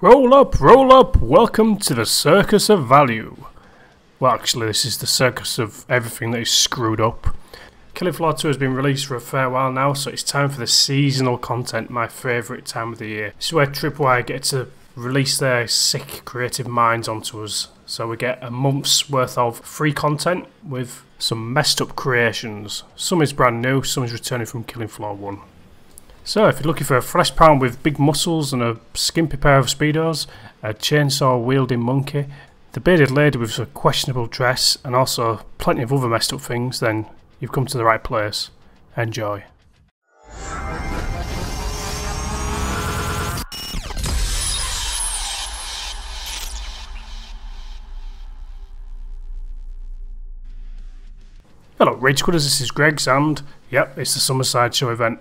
Roll up, welcome to the Circus of Value. Well, actually, this is the circus of everything that is screwed up. Killing Floor 2 has been released for a fair while now, so it's time for the seasonal content, my favourite time of the year. This is where Tripwire get to release their sick creative minds onto us. So we get a month's worth of free content with some messed up creations. Some is brand new, some is returning from Killing Floor 1. So if you're looking for a flesh pound with big muscles and a skimpy pair of speedos, a chainsaw wielding monkey, the bearded lady with a questionable dress, and also plenty of other messed up things, then you've come to the right place. Enjoy. Hello RageQuitters, this is Greg's, and yep, it's the Summer Sideshow event.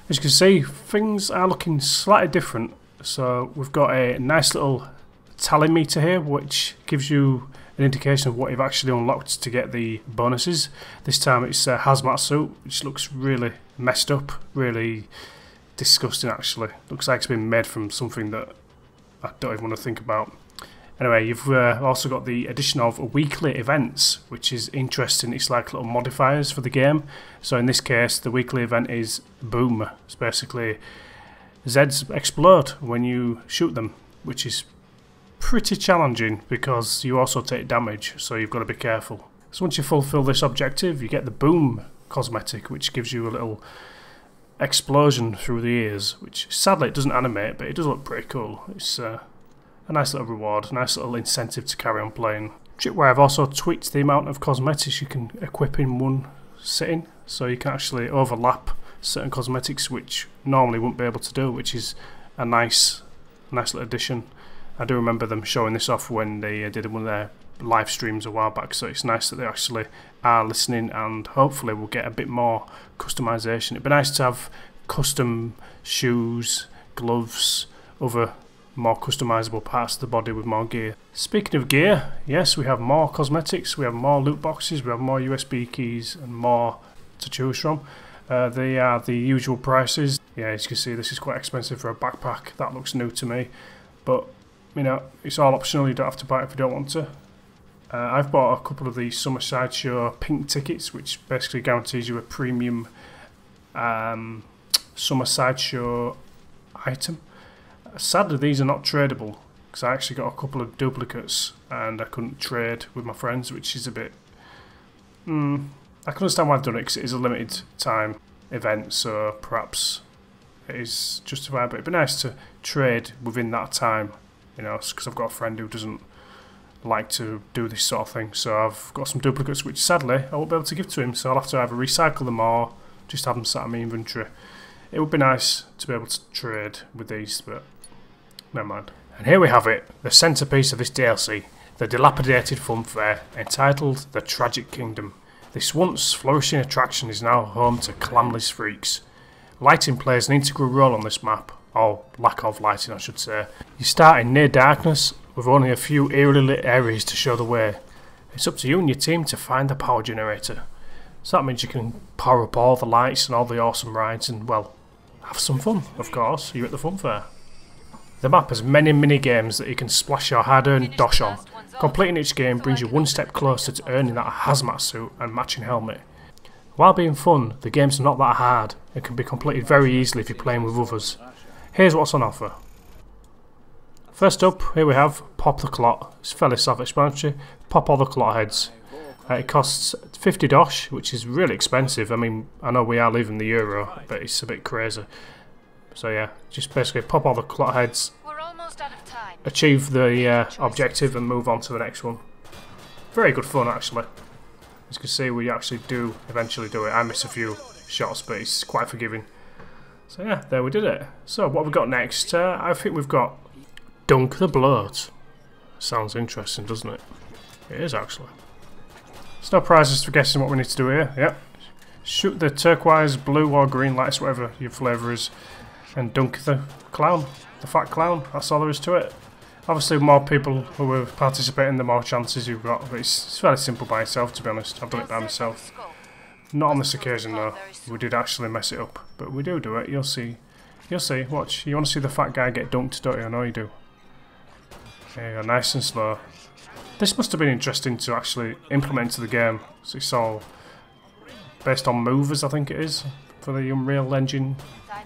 As you can see, things are looking slightly different. So we've got a nice little tally meter here, which gives you an indication of what you've actually unlocked to get the bonuses. This time it's a hazmat suit, which looks really messed up, really disgusting actually. Looks like it's been made from something that I don't even want to think about. Anyway, you've also got the addition of weekly events, which is interesting. It's like little modifiers for the game. So in this case, the weekly event is Boom. It's basically Zeds explode when you shoot them, which is pretty challenging because you also take damage, so you've got to be careful. So once you fulfill this objective, you get the Boom cosmetic, which gives you a little explosion through the ears, which sadly it doesn't animate, but it does look pretty cool. It's a nice little reward, a nice little incentive to carry on playing. Tripwire have also tweaked the amount of cosmetics you can equip in one sitting, so you can actually overlap certain cosmetics which normally wouldn't be able to do, which is a nice little addition. I do remember them showing this off when they did one of their live streams a while back, so it's nice that they actually are listening, and hopefully we'll get a bit more customization. It'd be nice to have custom shoes, gloves, other more customizable parts of the body with more gear. Speaking of gear, yes, we have more cosmetics, we have more loot boxes, we have more USB keys and more to choose from. They are the usual prices. Yeah, as you can see, this is quite expensive for a backpack. That looks new to me, but you know, it's all optional. You don't have to buy it if you don't want to. I've bought a couple of the Summer Sideshow pink tickets, which basically guarantees you a premium Summer Sideshow item. Sadly, these are not tradable because I actually got a couple of duplicates and I couldn't trade with my friends, which is a bit... I can understand why I've done it because it is a limited time event, so perhaps it is justified, but it'd be nice to trade within that time, you know, because I've got a friend who doesn't like to do this sort of thing. So I've got some duplicates which sadly I won't be able to give to him, so I'll have to either recycle them or just have them sat in my inventory. It would be nice to be able to trade with these, but never mind. And here we have it, the centrepiece of this DLC, the dilapidated funfair entitled The Tragic Kingdom. This once flourishing attraction is now home to clamless freaks. Lighting plays an integral role on this map, or lack of lighting I should say. You start in near darkness with only a few eerily lit areas to show the way. It's up to you and your team to find the power generator. So that means you can power up all the lights and all the awesome rides and, well, have some fun, of course. You're at the funfair. The map has many mini-games that you can splash your hard-earned dosh on. Completing each game brings you one step closer to earning that hazmat suit and matching helmet. While being fun, the games are not that hard and can be completed very easily if you're playing with others. Here's what's on offer. First up, here we have Pop the Clot. It's fairly self-explanatory. Pop all the clot heads. It costs 50 dosh, which is really expensive. I mean, I know we are leaving the euro, but it's a bit crazy. So yeah, just basically pop all the clot heads, achieve the objective and move on to the next one. Very good fun actually. As you can see, we actually do eventually do it. I miss a few shots, but it's quite forgiving. So yeah, there we did it. So what have we got next? I think we've got Dunk the Bloat. Sounds interesting, doesn't it? It is actually. There's no prizes for guessing what we need to do here. Yep. Shoot the turquoise, blue or green lights, whatever your flavour is, and dunk the clown, the fat clown. That's all there is to it. Obviously, the more people who are participating, the more chances you've got. But it's fairly simple by itself, to be honest. I've done it by myself. Not on this occasion, though. We did actually mess it up, but we do it. You'll see. You'll see. Watch. You want to see the fat guy get dunked, don't you? I know you do. There you go, nice and slow. This must have been interesting to actually implement into the game. So it's all based on movers, I think it is, for the Unreal Engine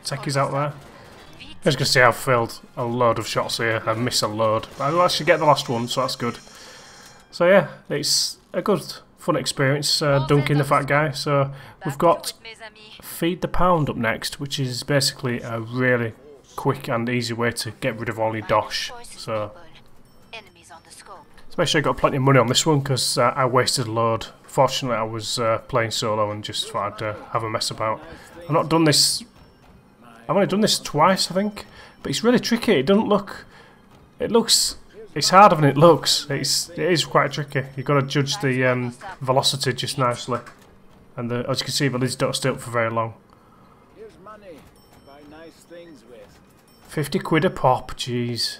techies out there. As you can see, I've failed a load of shots here. I've missed a load. But I'll actually get the last one, so that's good. So yeah, it's a good, fun experience dunking the fat guy. So we've got Feed the Pound up next, which is basically a really quick and easy way to get rid of all your dosh. So make sure I got plenty of money on this one because I wasted a load. Fortunately, I was playing solo and just thought I'd have a mess about. I've not done this. I've only done this twice, I think, but it's really tricky. It doesn't look. It looks. It's harder than it looks. It is quite tricky. You've got to judge the velocity just nicely, and as you can see, the lids don't stay up for very long. 50 quid a pop, jeez.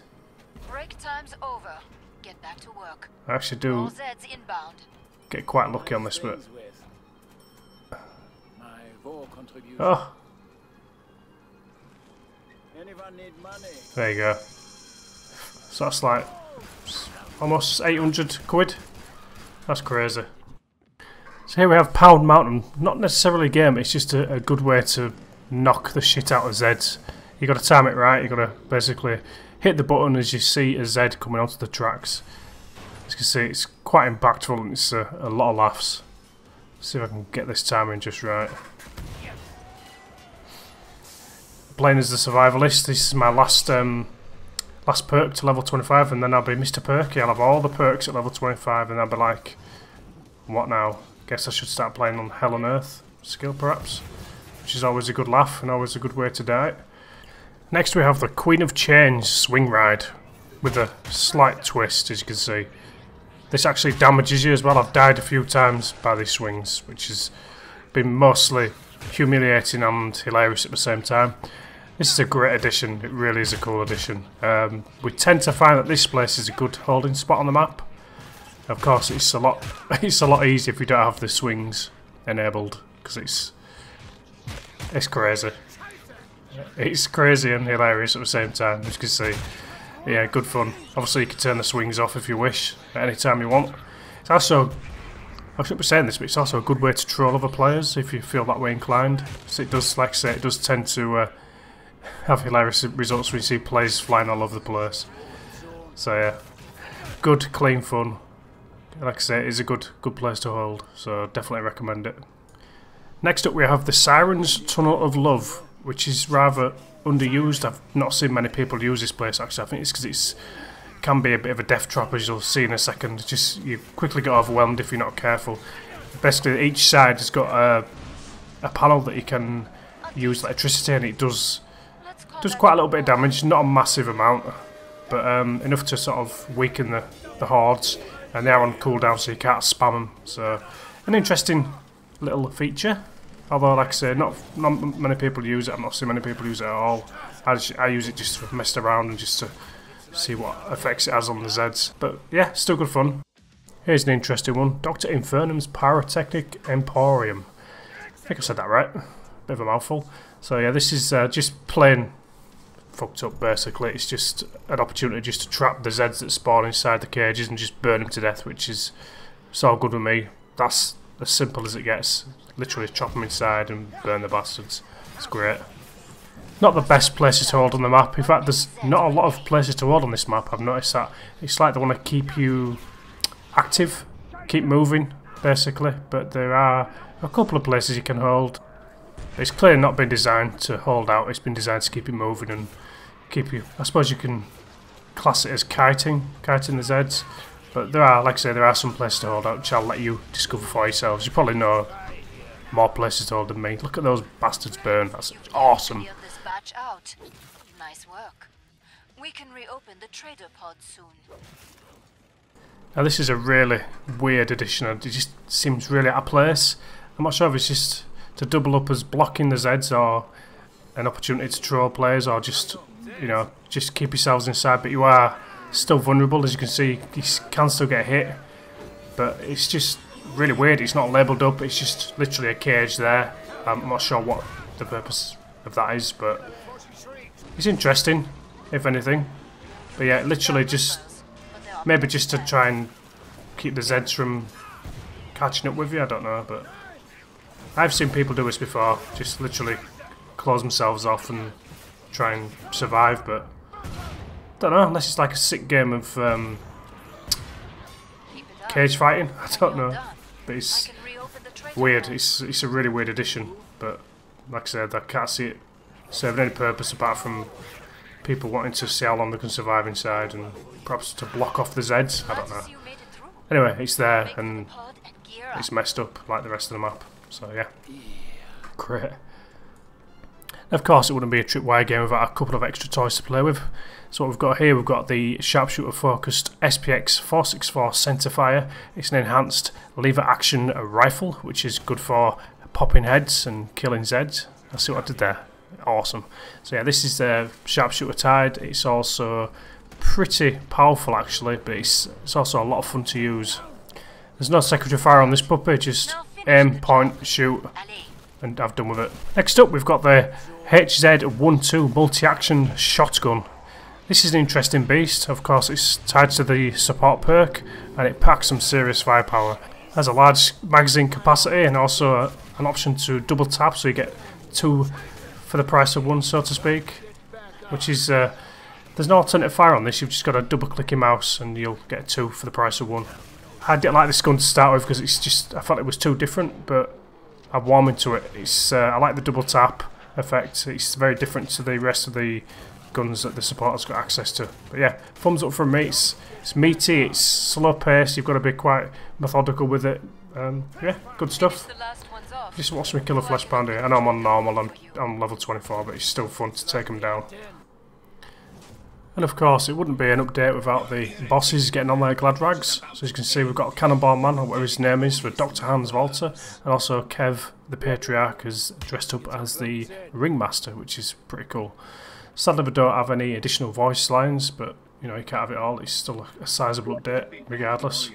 Break time's over. Get back to work. I actually do get quite lucky on this bit. Oh. There you go. So that's like almost 800 quid. That's crazy. So here we have Pound Mountain. Not necessarily a game, it's just a good way to knock the shit out of Zeds. You got to time it right, you got to basically hit the button as you see a Z coming onto the tracks. As you can see, it's quite impactful and it's a lot of laughs. Let's see if I can get this timing just right. Playing as the survivalist, this is my last perk to level 25, and then I'll be Mr. Perky. I'll have all the perks at level 25, and I'll be like, what now? Guess I should start playing on Hell on Earth skill, perhaps, which is always a good laugh and always a good way to die. Next we have the Queen of Change swing ride, with a slight twist, as you can see. This actually damages you as well. I've died a few times by these swings, which has been mostly humiliating and hilarious at the same time. This is a great addition, it really is a cool addition. We tend to find that this place is a good holding spot on the map. Of course it's a lot easier if you don't have the swings enabled, because it's crazy. It's crazy and hilarious at the same time, as you can see. Yeah, good fun. Obviously you can turn the swings off if you wish, at any time you want. It's also, I shouldn't be saying this, but it's also a good way to troll other players if you feel that way inclined. So it does, like I say, it does tend to have hilarious results when you see players flying all over the place. So yeah, good, clean fun. Like I say, it is a good place to hold, so definitely recommend it. Next up we have the Sirens Tunnel of Love, which is rather underused. I've not seen many people use this place actually. I think it's because it can be a bit of a death trap, as you'll see in a second. Just you quickly get overwhelmed if you're not careful. Basically each side has got a panel that you can use electricity, and it does quite a little bit of damage, not a massive amount, but enough to sort of weaken the hordes, and they're on cooldown so you can't spam them. So an interesting little feature, although like I say, not many people use it. I've not seen many people use it at all. I use it just to mess around and just to see what effects it has on the Zeds. But yeah, still good fun. Here's an interesting one, Dr. Infernum's Pyrotechnic Emporium. I think I said that right, bit of a mouthful. So yeah, this is just plain fucked up basically. It's just an opportunity just to trap the Zeds that spawn inside the cages and just burn them to death, which is so good with me. That's as simple as it gets. Literally chop them inside and burn the bastards. It's great. Not the best places to hold on the map. In fact, there's not a lot of places to hold on this map. I've noticed that. It's like they want to keep you active, keep moving basically, but there are a couple of places you can hold. It's clearly not been designed to hold out, it's been designed to keep you moving and keep you, I suppose you can class it as kiting the Zeds, but there are, like I say, there are some places to hold out which I'll let you discover for yourselves. You probably know more places to hold than me. Look at those bastards burn, that's awesome. Nice work. We can reopen the trader pod soon. Now this is a really weird addition, it just seems really out of place. I'm not sure if it's just to double up as blocking the Zeds or an opportunity to troll players, or just, you know, just keep yourselves inside, but you are still vulnerable. As you can see, you can still get hit, but it's just really weird. It's not labelled up, it's just literally a cage there. I'm not sure what the purpose of that is, but it's interesting, if anything. But yeah, literally just Maybe just to try and keep the Zeds from catching up with you, I don't know, but I've seen people do this before, just literally close themselves off and try and survive, but I don't know, unless it's like a sick game of cage fighting, I don't know, but it's weird, it's a really weird addition, but like I said, I can't see it serving any purpose apart from people wanting to see how long they can survive inside and perhaps to block off the Zeds, I don't know. Anyway, it's there and it's messed up like the rest of the map, so yeah, great. Of course, it wouldn't be a tripwire game without a couple of extra toys to play with. So what we've got here, we've got the sharpshooter focused SPX 464 Centerfire. It's an enhanced lever action rifle, which is good for popping heads and killing Zeds. I see what I did there. Awesome. So yeah, this is the sharpshooter tied. It's also pretty powerful actually, but it's also a lot of fun to use. There's no secondary fire on this puppy, just aim, point, shoot, and I've done with it. Next up, we've got the HZ12 multi-action shotgun. This is an interesting beast. Of course, it's tied to the support perk, and it packs some serious firepower. It has a large magazine capacity and also an option to double tap, so you get 2 for the price of 1, so to speak. Which is there's no alternative fire on this. You've just got to double click your mouse, and you'll get 2 for the price of 1. I didn't like this gun to start with because it's just I felt it was too different, but I'm warming to it. It's I like the double tap effect. It's very different to the rest of the guns that the supporters got access to. But yeah, thumbs up from me. It's meaty, it's slow paced, you've got to be quite methodical with it. Yeah, good stuff. Just watch me kill a flesh pounder. I know I'm on normal, I'm level 24, but it's still fun to take them down. And of course, it wouldn't be an update without the bosses getting on their glad rags. So as you can see, we've got Cannonball Man, or whatever his name is, for Dr. Hans Walter, and also Kev, the Patriarch, is dressed up as the Ringmaster, which is pretty cool. Sadly, we don't have any additional voice lines, but you know, you can't have it all. It's still a sizable update, regardless.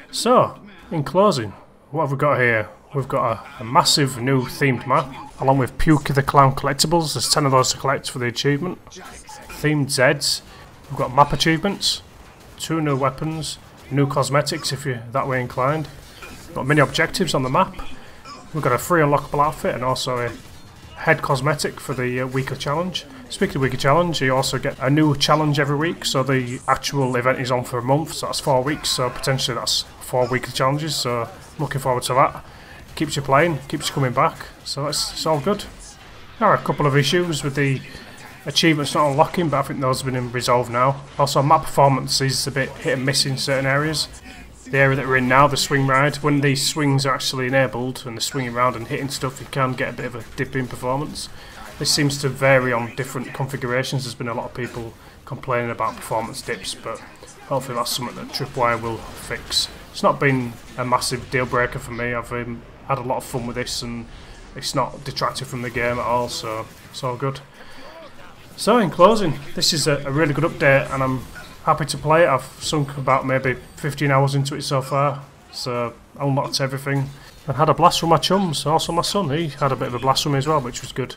So, in closing, what have we got here? We've got a massive new themed map, along with Pukey the Clown collectibles. There's 10 of those to collect for the achievement. Themed Zeds. We've got map achievements, 2 new weapons, new cosmetics if you're that way inclined. We've got mini objectives on the map. We've got a free unlockable outfit and also a head cosmetic for the weekly challenge. Speaking of weekly challenge, you also get a new challenge every week, so the actual event is on for a month, so that's 4 weeks, so potentially that's 4 weekly challenges, so I'm looking forward to that. Keeps you playing, keeps you coming back, so it's all good. There are a couple of issues with the achievements not unlocking, but I think those have been resolved now. Also, map performance is a bit hit and miss in certain areas. The area that we're in now, the swing ride, when these swings are actually enabled and they're swinging around and hitting stuff, you can get a bit of a dip in performance. This seems to vary on different configurations. There's been a lot of people complaining about performance dips, but hopefully that's something that Tripwire will fix. It's not been a massive deal breaker for me. I've had a lot of fun with this and it's not detracted from the game at all, so it's all good. So in closing, this is a really good update and I'm happy to play it. I've sunk about maybe 15 hours into it so far, so I unlocked everything. I had a blast with my chums, also my son, he had a bit of a blast with me as well, which was good.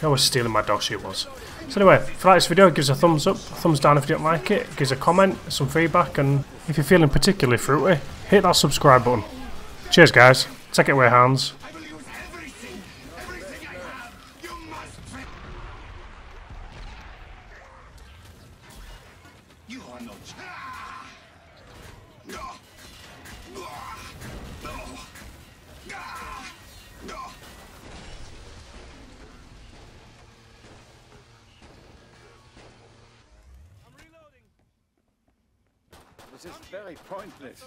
He was stealing my dog, she was. So anyway, if you like this video, give us a thumbs up, a thumbs down if you don't like it, give us a comment, some feedback, and if you're feeling particularly fruity, hit that subscribe button. Cheers guys, take it away Hans. This is very pointless.